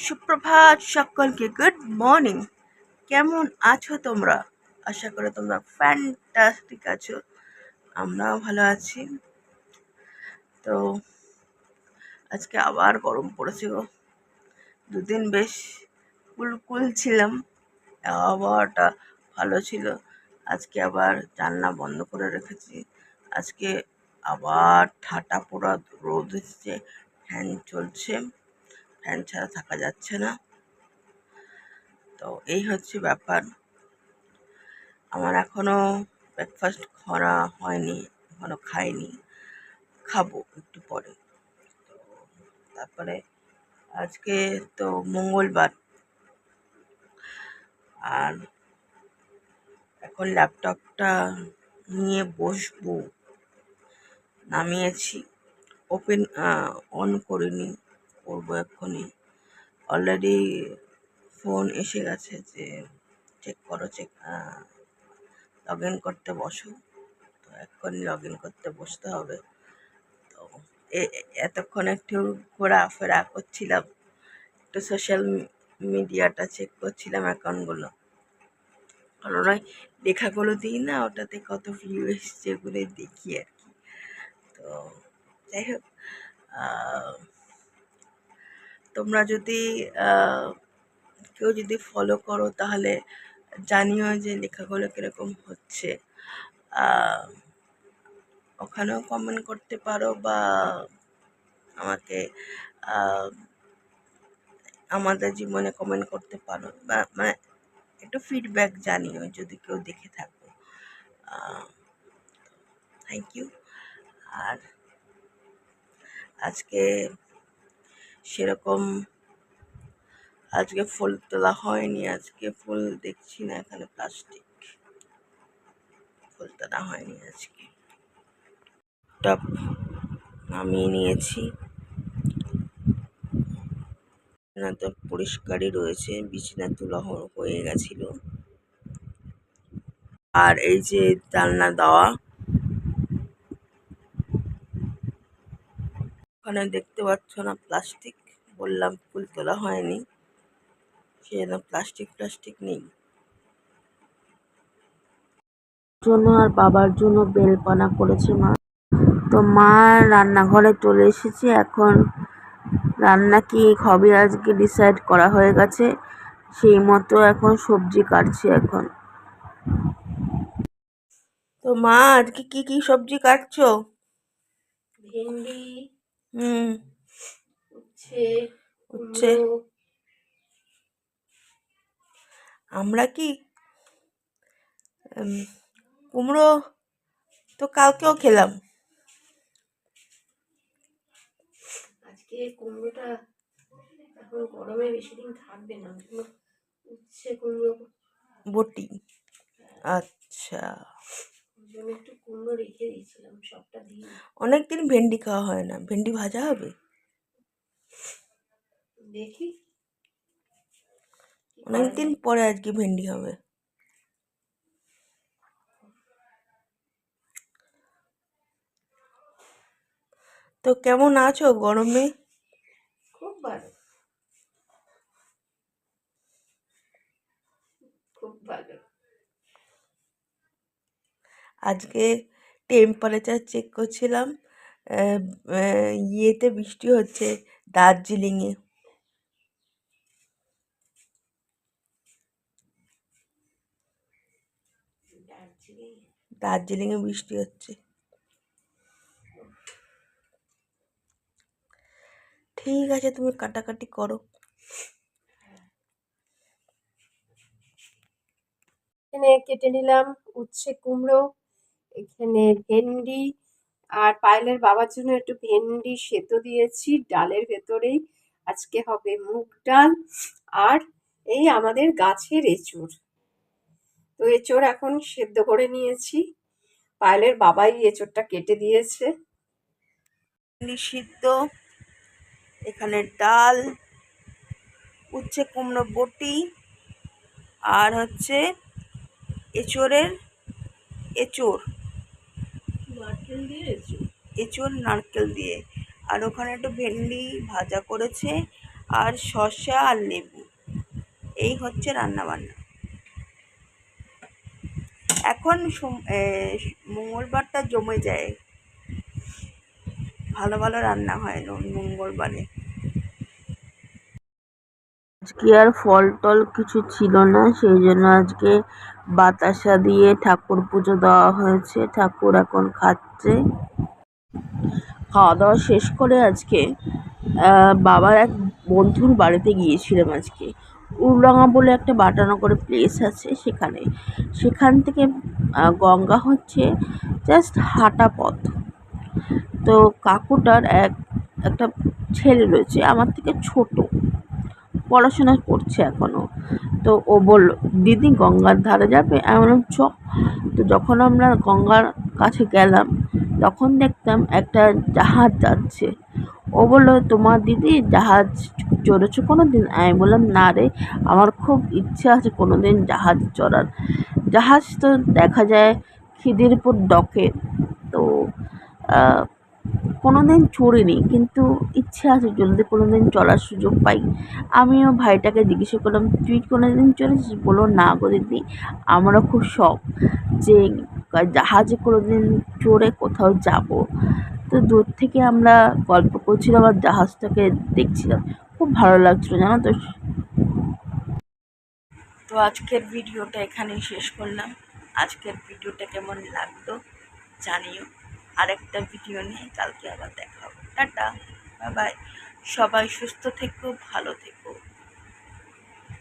সুপ্রভাত সকলকে, good morning. কেমন আছো তোমরা? আশা করি তোমরা ফ্যান্টাস্টিক আছো। আমরাও ভালো আছি। তো আজকে আবার গরম পড়েছে গো। দুদিন বেশ কুলকুল ছিলাম, আবহাওয়াটা ভালো ছিল। আজকে আবার জানলা বন্ধ করে রেখেছি। আজকে আবার ঠাটা পোড়া রোদ এসছে, ফ্যান চলছে, ফ্যান ছাড়া থাকা যাচ্ছে না। তো এই হচ্ছে ব্যাপার। আমার এখনো ব্রেকফাস্ট করা হয়নি, এখনো খাইনি, খাবো একটু পরে। তো তারপরে আজকে তো মঙ্গলবার, আর এখন ল্যাপটপটা নিয়ে বসবো। নামিয়েছি, ওপেন অন করিনি, করবো এক্ষুনি। অলরেডি ফোন এসে গেছে যে চেক করো, লগ ইন করতে বসো। তো এক্ষুনি লগ ইন করতে বসতে হবে। তো এতক্ষণ একটু ঘোরাফেরা করছিলাম, একটু সোশ্যাল মিডিয়াটা চেক করছিলাম, অ্যাকাউন্টগুলো। কারণ ওই লেখাগুলো দিই না, ওটাতে কত ভিউ এসছে ওগুলো দেখি আর কি। তো যাই হোক, তোমরা যদি কেউ যদি ফলো করো তাহলে জানিও যে লেখাগুলো কীরকম হচ্ছে। ওখানেও কমেন্ট করতে পারো, বা আমাকে আমাদের জীবনে কমেন্ট করতে পারো, বা মানে একটু ফিডব্যাক জানিও যদি কেউ দেখে থাকো। Thank you. আর আজকে সেরকম ফুল তোলা হয়নি। আজকে ফুল দেখছি না, এখানে প্লাস্টিক, ফুল তোলা হয়নি আজকে। টপ নামিয়ে নিয়েছি, না তো পরিষ্কারই রয়েছে, বিছানা তোলা হয়ে গেছিল। আর এই যে জানলা দেওয়া, ওখানে দেখতে পাচ্ছ না প্লাস্টিক, বললাম ফুল তোলা হয়নি, সেজন্য প্লাস্টিক নেই। জন্য আর বাবার জন্য বেলপানা করেছে মা। তো মা রান্নাঘরে চলে এসেছে। এখন রান্না কি হবে আজকে ডিসাইড করা হয়ে গেছে, সেই মতো এখন সবজি কাটছে এখন। তো মা আজকে কি কি সবজি কাটছো? ভেন্ডি, উচ্ছে। আমরা কি কুমড়ো তো কালকেও খেলাম। আজকে কুমড়োটা এখন গরমে বেশি দিন থাকবে না, উচ্ছে কুমড়ো বটি। আচ্ছা, একটু কুমড়ো রেখে দিয়েছিলাম, সবটা দিয়ে। অনেকদিন ভেন্ডি খাওয়া হয় না, ভেন্ডি ভাজা হবে দেখি, অনেকদিন পরে আজকে ভেন্ডি হবে। তো কেমন আছো গরমে? খুব ভালো, খুব ভালো। আজকে টেম্পারেচার চেক করছিলাম, ইয়েতে বৃষ্টি হচ্ছে, দার্জিলিংয়ে। দার্জিলিংয়ে বৃষ্টি হচ্ছে। ঠিক আছে, তুমি কাটাকাটি করো। এখানে কেটে নিলাম উচ্ছে কুমড়ো, এখানে ভেন্ডি, আর পায়েলের বাবার জন্য একটু ভেন্ডি সেদ্ধ দিয়েছি ডালের ভেতরেই। আজকে হবে মুগ ডাল। আর এই আমাদের গাছের এঁচোড়, তো এঁচোড় এখন সেদ্ধ করে নিয়েছি। পায়েলের বাবাই এঁচোড়টা কেটে দিয়েছে। ভেন্ডি সিদ্ধ, এখানে ডাল, উচ্ছে কুমড়ো বটি, আর হচ্ছে এঁচোড়, নারকেল দিয়ে এঁচোড়। নারকেল দিয়ে। আর ওখানে একটু ভেন্ডি ভাজা করেছে, আর শসা আর লেবু, এই হচ্ছে রান্না বান্না। এখন মঙ্গলবারটা জমে যায়, ভালো ভালো রান্না হয় মঙ্গলবারে। আজকে আর ফল টল কিছু ছিল না, সেই জন্য আজকে বাতাসা দিয়ে ঠাকুর পুজো দেওয়া হয়েছে। ঠাকুর এখন খাচ্ছে। খাওয়া দাওয়া শেষ করে আজকে বাবার এক বন্ধুর বাড়িতে গিয়েছিলাম। আজকে উলডাঙা বলে একটা বাটানগরে প্লেস আছে, সেখান থেকে গঙ্গা হচ্ছে জাস্ট হাঁটা পথ। তো কাকুটার একটা ছেলে রয়েছে আমার থেকে ছোট, পড়াশোনা করছে এখনো। তো ও বলল, দিদি গঙ্গার ধারে যাবে? আমি বললাম চ। তো যখন আমরা গঙ্গার কাছে গেলাম তখন দেখতাম একটা জাহাজ যাচ্ছে। ও বললো, তোমার দিদি জাহাজ চড়েছো কোনো দিন? আমি বললাম, না রে, আমার খুব ইচ্ছা আছে কোনো দিন জাহাজ চড়ার। জাহাজ তো দেখা যায় খিদিরপুর ডকে, তো কোনো দিন চড়িনি, কিন্তু ইচ্ছে আছে যদি কোনো দিন চলার সুযোগ পাই। আমিও ভাইটাকে জিজ্ঞাসা করলাম, তুই কোনো দিন চড়েছিস? বললো, না গো দিদি, আমারও খুব শখ যে জাহাজে কোনো দিন চড়ে কোথাও যাব। তো দূর থেকে আমরা গল্প করছিলাম আর জাহাজটাকে দেখছিলাম, খুব ভালো লাগছিল জানো তো। তো আজকের ভিডিওটা এখানেই শেষ করলাম। আজকের ভিডিওটা কেমন লাগলো জানিও। আরেকটা ভিডিও নিয়ে কালকে আবার দেখা হবে। Tata, bye bye. সবাই সুস্থ থেকো, ভালো থেকো।